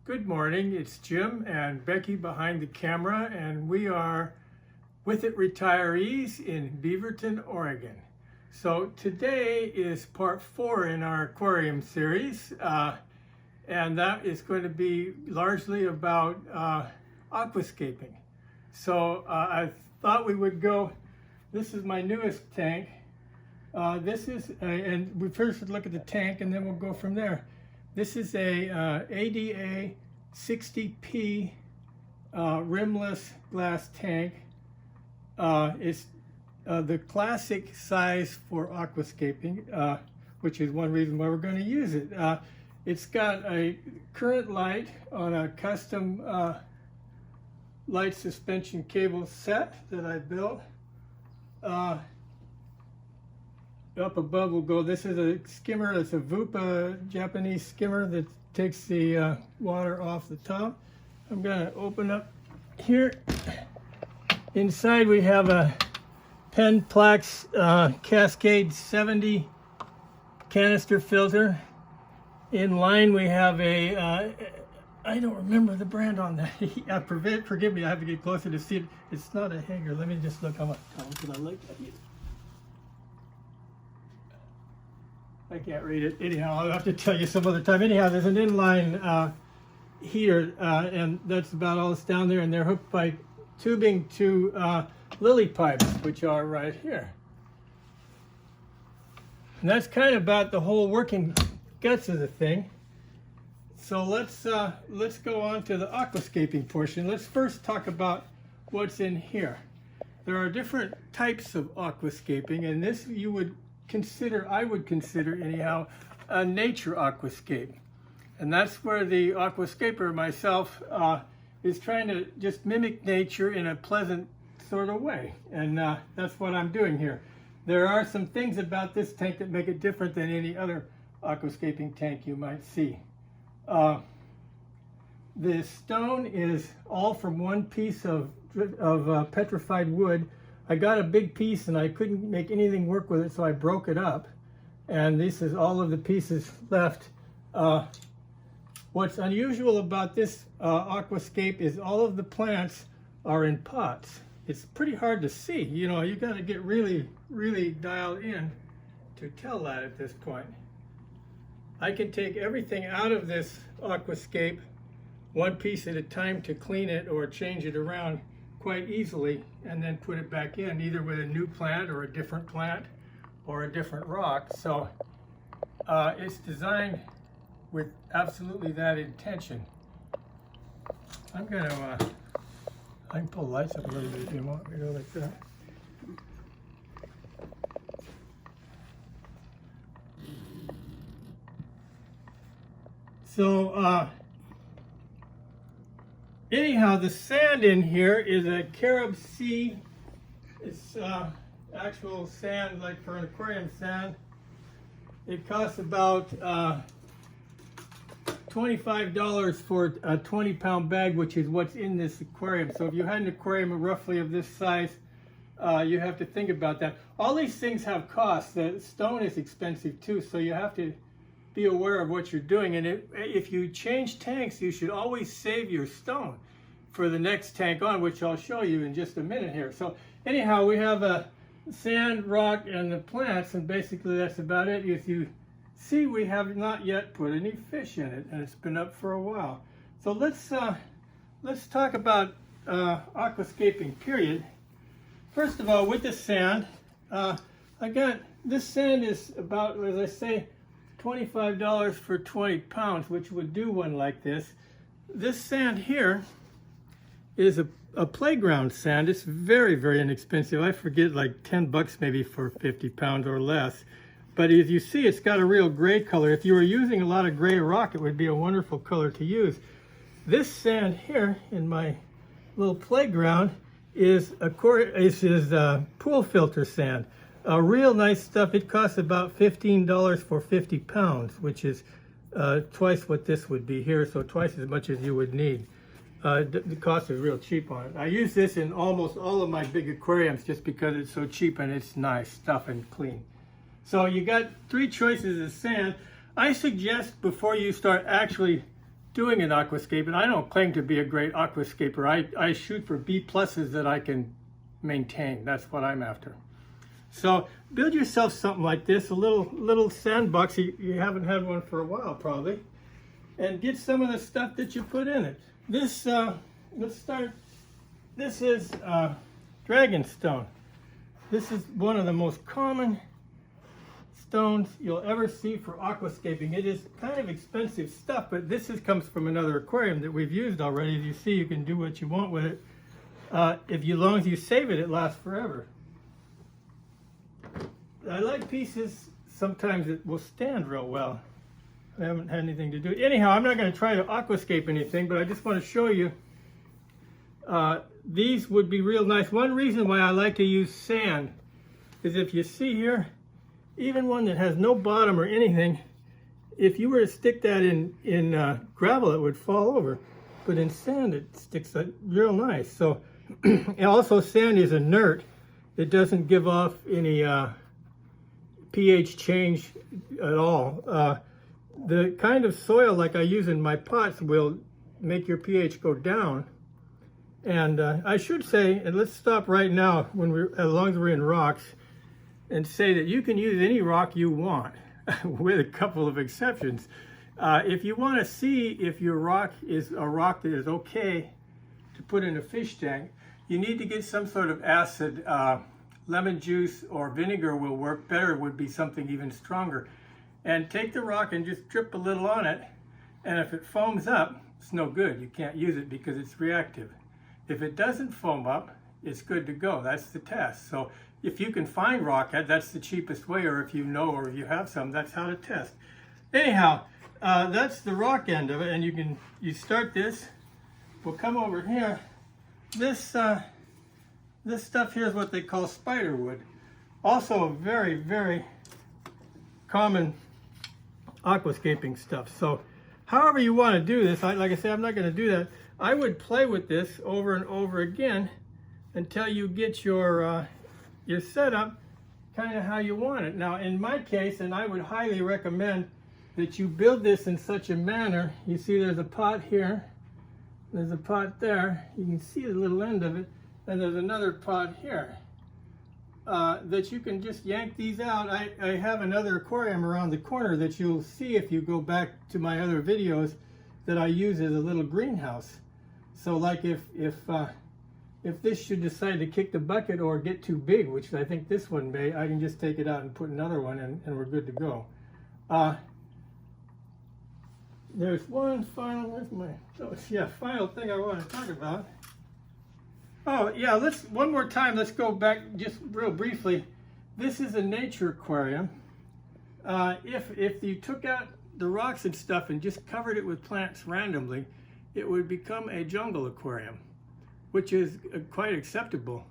Good morning, it's Jim and Becky behind the camera, and we are With It Retirees in Beaverton, Oregon. So today is part 4 in our aquarium series, and that is going to be largely about aquascaping. So I thought we would go, this is my newest tank. And we first would look at the tank and then we'll go from there. This is a ADA 60P rimless glass tank. It's the classic size for aquascaping, which is one reason why we're going to use it. It's got a current light on a custom light suspension cable set that I built. Up above will go, this is a skimmer, it's a Vupa Japanese skimmer that takes the water off the top. I'm going to open up here. Inside we have a Penplax Cascade 70 canister filter. In line we have a, I don't remember the brand on that. Forgive me, I have to get closer to see it. It's not a Hanger. Let me just look how much I like that. I can't read it. Anyhow, I'll have to tell you some other time. Anyhow, there's an inline heater, and that's about all that's down there, and they're hooked by tubing to lily pipes, which are right here. And that's kind of about the whole working guts of the thing. So let's go on to the aquascaping portion. Let's first talk about what's in here. There are different types of aquascaping, and this you would consider, I would consider anyhow, a nature aquascape. And that's where the aquascaper myself is trying to just mimic nature in a pleasant sort of way. And that's what I'm doing here. There are some things about this tank that make it different than any other aquascaping tank you might see. The stone is all from one piece of petrified wood. I got a big piece and I couldn't make anything work with it, so I broke it up. And this is all of the pieces left. What's unusual about this aquascape is all of the plants are in pots. It's pretty hard to see. You know, you got to get really, really dialed in to tell that at this point. I can take everything out of this aquascape one piece at a time to clean it or change it around quite easily, and then put it back in either with a new plant or a different plant or a different rock. So it's designed with absolutely that intention. I'm gonna I can pull the lights up a little bit if you want me to, like that. So anyhow, the sand in here is a Carib Sea. It's actual sand, like for an aquarium sand. It costs about $25 for a 20-pound bag, which is what's in this aquarium. So if you had an aquarium roughly of this size, you have to think about that. All these things have costs. The stone is expensive too, so you have to be aware of what you're doing. And if you change tanks, you should always save your stone for the next tank on, which I'll show you in just a minute here. So anyhow, we have a sand, rock, and the plants, and basically that's about it. If you see, we have not yet put any fish in it, and it's been up for a while. So let's talk about aquascaping, period. First of all, with the sand, this sand is about, as I say, $25 for 20 pounds, which would do one like this. This sand here is a playground sand. It's very, very inexpensive. I forget, like 10 bucks maybe for 50 pounds or less. But as you see, it's got a real gray color. If you were using a lot of gray rock, it would be a wonderful color to use. This sand here in my little playground is pool filter sand. Real nice stuff. It costs about $15 for 50 pounds, which is twice what this would be here, so twice as much as you would need. The cost is real cheap on it. I use this in almost all of my big aquariums just because it's so cheap and it's nice stuff and clean. So you got 3 choices of sand. I suggest before you start actually doing an aquascape, and I don't claim to be a great aquascaper. I shoot for B pluses that I can maintain. That's what I'm after. So build yourself something like this, a little sandbox. You haven't had one for a while probably, and get some of the stuff that you put in it. This let's start. This is dragon stone. This is one of the most common stones you'll ever see for aquascaping. It is kind of expensive stuff, but this comes from another aquarium that we've used already. As you see, you can do what you want with it. As long as you save it, it lasts forever. I like pieces sometimes that will stand real well. I haven't had anything to do. Anyhow, I'm not going to try to aquascape anything, but I just want to show you. These would be real nice. One reason why I like to use sand is if you see here, even one that has no bottom or anything, if you were to stick that in gravel, it would fall over. But in sand, it sticks real nice. So, and also sand is inert. It doesn't give off any pH change at all. The kind of soil like I use in my pots will make your pH go down. And I should say, and let's stop right now as long as we're in rocks, and say that you can use any rock you want, with a couple of exceptions. If you want to see if your rock is a rock that is okay to put in a fish tank, you need to get some sort of acid. Lemon juice or vinegar will work better, would be something even stronger. And take the rock and just drip a little on it, and if it foams up, it's no good. You can't use it because it's reactive. If it doesn't foam up, it's good to go. That's the test. So if you can find rock, that's the cheapest way, or if you know or if you have some, that's how to test. Anyhow, that's the rock end of it, and you start this. We'll come over here. This stuff here is what they call spider wood. Also a very, very common aquascaping stuff. So however you want to do this, like I said, I'm not going to do that. I would play with this over and over again until you get your setup kind of how you want it. Now in my case, and I would highly recommend that you build this in such a manner. You see there's a pot here, there's a pot there, you can see the little end of it, and there's another pot here that you can just yank these out. I have another aquarium around the corner that you'll see if you go back to my other videos that I use as a little greenhouse. So like if this should decide to kick the bucket or get too big, which I think this one may, I can just take it out and put another one in, and we're good to go. There's one final, final thing I want to talk about. Oh yeah, one more time, let's go back just real briefly. This is a nature aquarium. If you took out the rocks and stuff and just covered it with plants randomly, it would become a jungle aquarium, which is quite acceptable.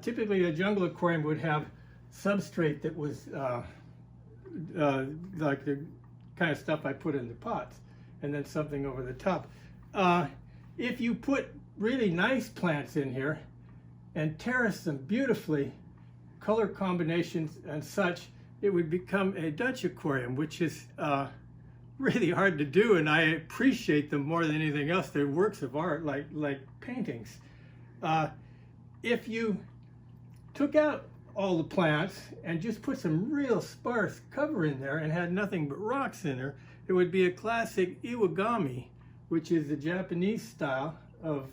Typically a jungle aquarium would have substrate that was like the kind of stuff I put in the pots, and then something over the top. If you put really nice plants in here and terrace them beautifully, color combinations and such, it would become a Dutch aquarium, which is really hard to do, and I appreciate them more than anything else. They're works of art, like paintings. If you took out all the plants and just put some real sparse cover in there and had nothing but rocks in there, it would be a classic iwagami, which is the Japanese style of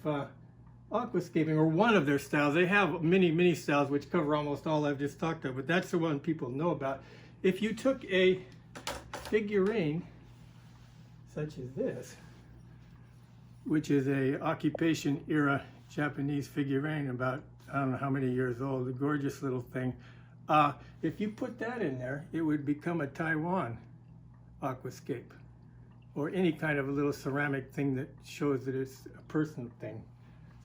aquascaping, or one of their styles. They have many styles which cover almost all I've just talked about, but that's the one people know about. If you took a figurine such as this, which is a occupation era Japanese figurine, about I don't know how many years old, a gorgeous little thing. If you put that in there, it would become a Taiwan aquascape, or any kind of a little ceramic thing that shows that it's a person thing.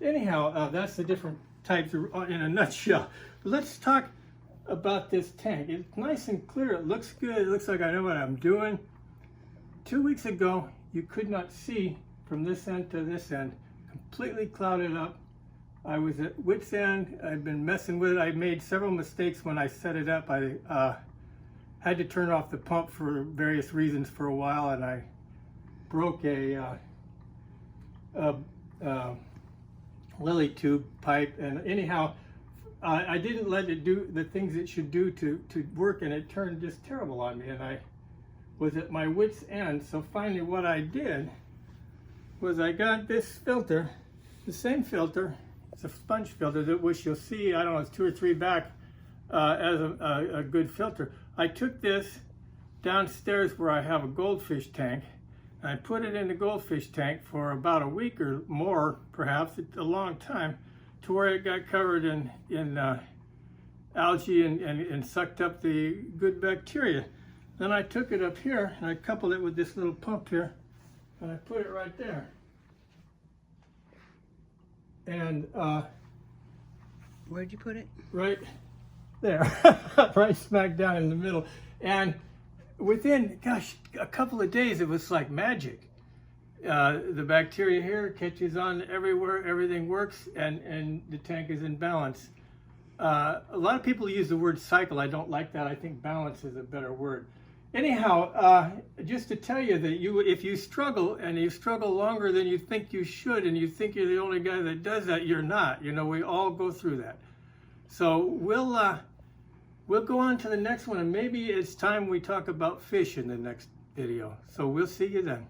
Anyhow, that's the different types in a nutshell. Let's talk about this tank. It's nice and clear. It looks good. It looks like I know what I'm doing. 2 weeks ago, you could not see from this end to this end, completely clouded up. I was at wit's end. I've been messing with it. I made several mistakes when I set it up. I had to turn off the pump for various reasons for a while, and I broke a lily tube pipe, and anyhow, I didn't let it do the things it should do to work, and it turned just terrible on me, and I was at my wit's end. So finally what I did was I got this filter, the same filter, it's a sponge filter, that which you'll see, I don't know, it's 2 or 3 back, as a good filter. I took this downstairs where I have a goldfish tank, and I put it in the goldfish tank for about a week or more, perhaps, it's a long time, to where it got covered in algae and sucked up the good bacteria. Then I took it up here and I coupled it with this little pump here, and I put it right there. And where'd you put it? Right there, right smack down in the middle. And within, gosh, a couple of days, it was like magic. The bacteria here catches on everywhere, everything works, and the tank is in balance. A lot of people use the word cycle. I don't like that. I think balance is a better word. Anyhow, just to tell you that if you struggle, and you struggle longer than you think you should, and you think you're the only guy that does that, you're not. You know, we all go through that. So we'll go on to the next one, and maybe it's time we talk about fish in the next video. So we'll see you then.